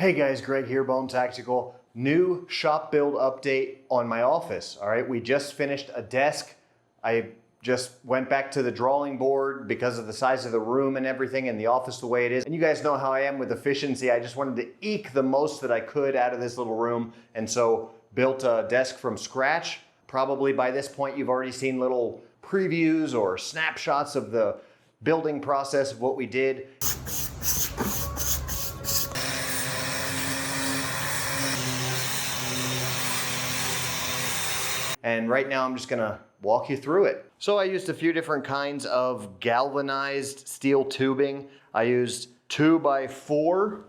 Hey guys, Greg here, Bone Tactical. New shop build update on my office. All right, we just finished a desk. I just went back to the drawing board because of the size of the room and everything and the office the way it is. And you guys know how I am with efficiency. I just wanted to eke the most that I could out of this little room. And so built a desk from scratch. Probably by this point, you've already seen little previews or snapshots of the building process of what we did. And right now I'm just gonna walk you through it. So I used a few different kinds of galvanized steel tubing. I used 2x4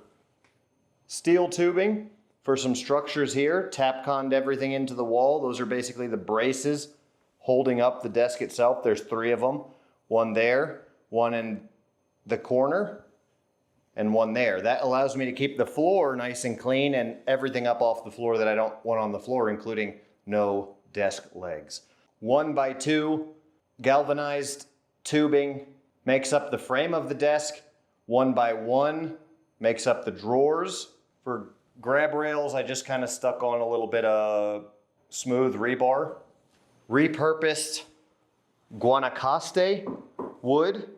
steel tubing for some structures here, Tapconned everything into the wall. Those are basically the braces holding up the desk itself. There's 3 of them, one there, one in the corner, and one there. That allows me to keep the floor nice and clean and everything up off the floor that I don't want on the floor, including no desk legs. 1x2 galvanized tubing makes up the frame of the desk. 1x1 makes up the drawers. For grab rails, I just kind of stuck on a little bit of smooth rebar. Repurposed Guanacaste wood,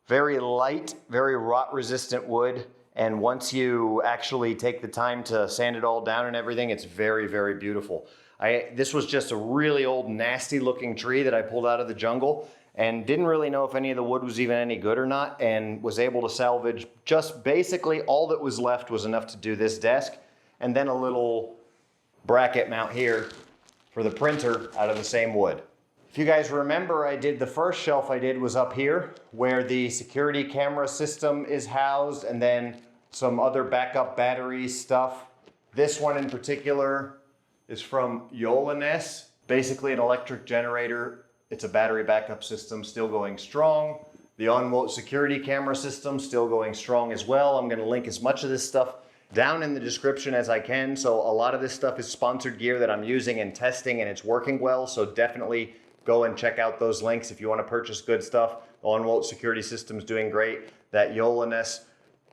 very light, very rot resistant wood. And once you actually take the time to sand it all down and everything, it's very, very beautiful. This was just a really old, nasty looking tree that I pulled out of the jungle and didn't really know if any of the wood was even any good or not, and was able to salvage just basically all that was left was enough to do this desk, and then a little bracket mount here for the printer out of the same wood. If you guys remember, I did the first shelf I did was up here where the security camera system is housed, and then some other backup battery stuff. This one in particular is from Yolanes, basically an electric generator. It's a battery backup system, still going strong. The Onwote security camera system, still going strong as well. I'm gonna link as much of this stuff down in the description as I can. So a lot of this stuff is sponsored gear that I'm using and testing, and it's working well. So definitely go and check out those links if you wanna purchase good stuff. The Onwote security system is doing great. That Yolanes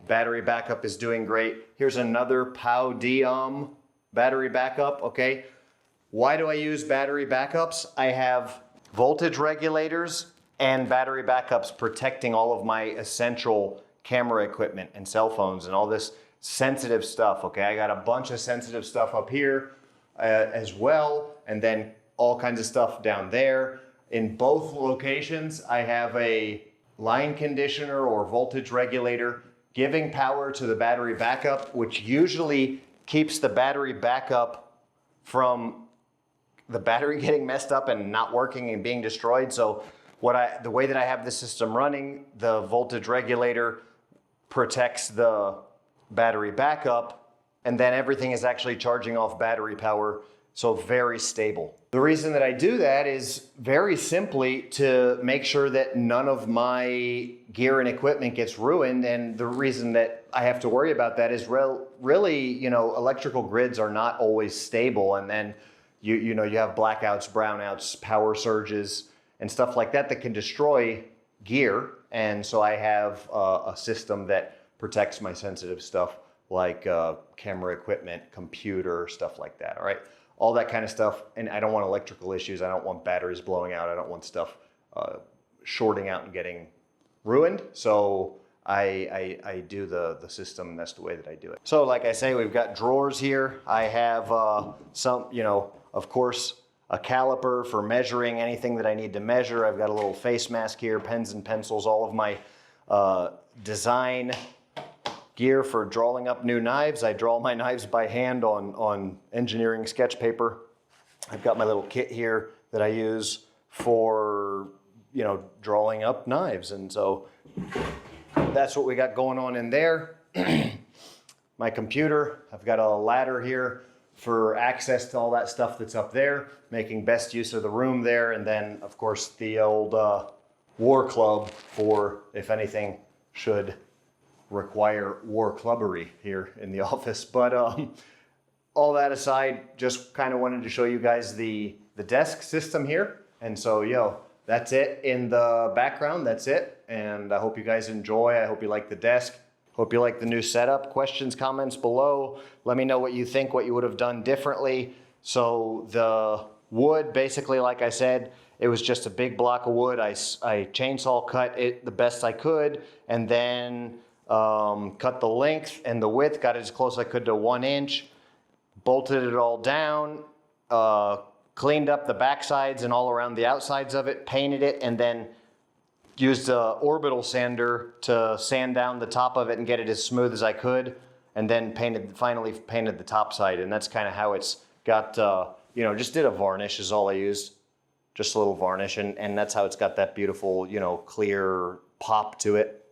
battery backup is doing great. Here's another PowDeom battery backup, okay? Why do I use battery backups? I have voltage regulators and battery backups protecting all of my essential camera equipment and cell phones and all this sensitive stuff, okay? I got a bunch of sensitive stuff up here as well, and then all kinds of stuff down there. In both locations, I have a line conditioner or voltage regulator giving power to the battery backup, which usually keeps the battery backup from the battery getting messed up and not working and being destroyed. So the way that I have the system running, the voltage regulator protects the battery backup, and then everything is actually charging off battery power, so very stable. The reason that I do that is very simply to make sure that none of my gear and equipment gets ruined. And the reason that I have to worry about that is really, you know, electrical grids are not always stable. And then you have blackouts, brownouts, power surges, and stuff like that that can destroy gear. And so I have a system that protects my sensitive stuff like camera equipment, computer, stuff like that, all right? All that kind of stuff. And I don't want electrical issues. I don't want batteries blowing out. I don't want stuff shorting out and getting ruined. So I do the system, and that's the way that I do it. So like I say, we've got drawers here. I have some, you know, of course, a caliper for measuring anything that I need to measure. I've got a little face mask here, pens and pencils, all of my design gear for drawing up new knives. I draw my knives by hand on engineering sketch paper. I've got my little kit here that I use for, you know, drawing up knives. And so that's what we got going on in there. My computer, I've got a ladder here for access to all that stuff that's up there, making best use of the room there. And then of course the old war club for if anything should require war clubbery here in the office. But all that aside, just kind of wanted to show you guys the desk system here. And so, that's it in the background. That's it. And I hope you guys enjoy. I hope you like the desk. Hope you like the new setup. Questions, comments below. Let me know what you think, what you would have done differently. So the wood, basically, like I said, it was just a big block of wood. I chainsaw cut it the best I could, and then cut the length and the width, got it as close as I could to 1 inch, bolted it all down, cleaned up the back sides and all around the outsides of it, painted it, and then used an orbital sander to sand down the top of it and get it as smooth as I could, and then finally painted the top side. And that's kind of how it's got, just did a varnish is all I used. Just a little varnish, and that's how it's got that beautiful, clear pop to it.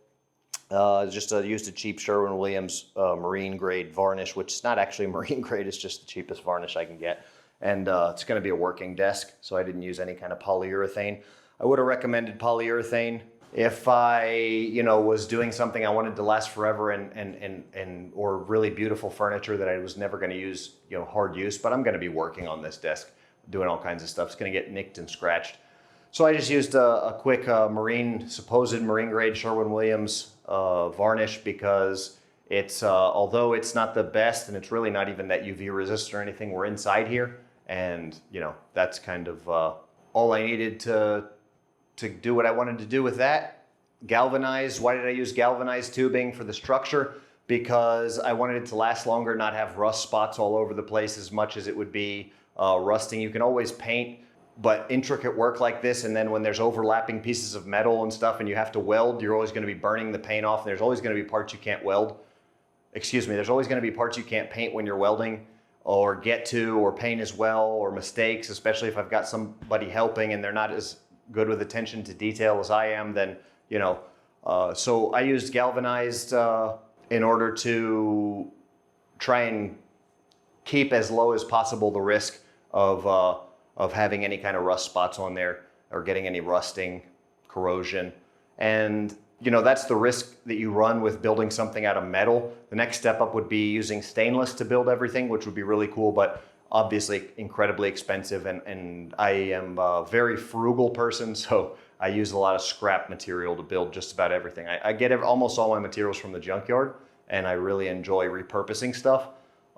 Used a cheap Sherwin-Williams marine grade varnish, which is not actually marine grade, it's just the cheapest varnish I can get. And it's gonna be a working desk, so I didn't use any kind of polyurethane. I would have recommended polyurethane if I, was doing something I wanted to last forever or really beautiful furniture that I was never gonna use, hard use, but I'm gonna be working on this desk, doing all kinds of stuff. It's gonna get nicked and scratched. So I just used a quick supposed marine grade Sherwin-Williams varnish, because it's, although it's not the best and it's really not even that UV resistant or anything, we're inside here. And, that's kind of all I needed to do what I wanted to do with that. Galvanized. Why did I use galvanized tubing for the structure? Because I wanted it to last longer, not have rust spots all over the place as much as it would be rusting. You can always paint, but intricate work like this, and then when there's overlapping pieces of metal and stuff and you have to weld, you're always going to be burning the paint off. And there's always going to be parts you can't weld. There's always going to be parts you can't paint when you're welding, or get to, or paint as well, or mistakes, especially if I've got somebody helping and they're not as good with attention to detail as I am, then, so I used galvanized in order to try and keep as low as possible the risk of having any kind of rust spots on there or getting any rusting, corrosion. And, that's the risk that you run with building something out of metal. The next step up would be using stainless to build everything, which would be really cool, but obviously incredibly expensive. And I am a very frugal person, so I use a lot of scrap material to build just about everything. I get almost all my materials from the junkyard, and I really enjoy repurposing stuff.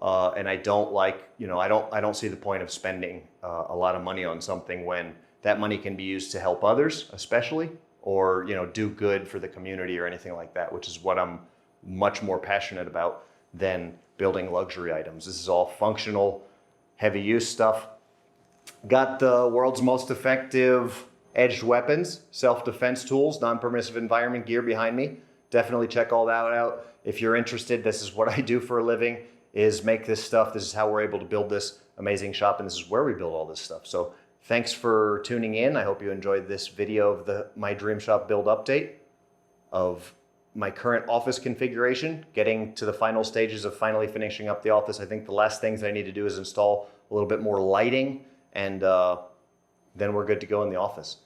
And I don't like, I don't see the point of spending a lot of money on something when that money can be used to help others, especially, or, do good for the community or anything like that, which is what I'm much more passionate about than building luxury items. This is all functional, heavy use stuff. Got the world's most effective edged weapons, self-defense tools, non-permissive environment gear behind me. Definitely check all that out. If you're interested, this is what I do for a living, is make this stuff. This is how we're able to build this amazing shop, and this is where we build all this stuff. So thanks for tuning in. I hope you enjoyed this video of my Dream Shop build update of my current office configuration, getting to the final stages of finally finishing up the office. I think the last things I need to do is install a little bit more lighting, and then we're good to go in the office.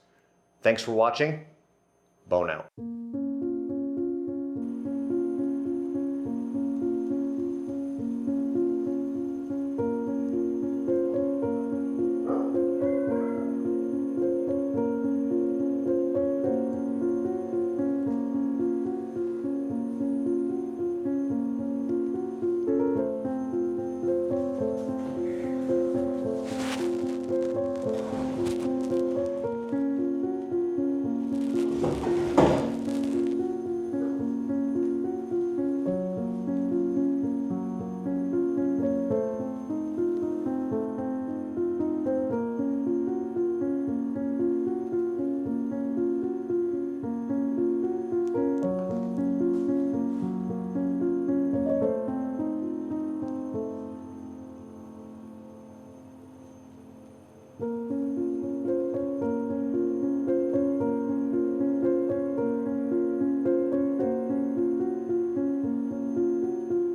Thanks for watching. Bone out.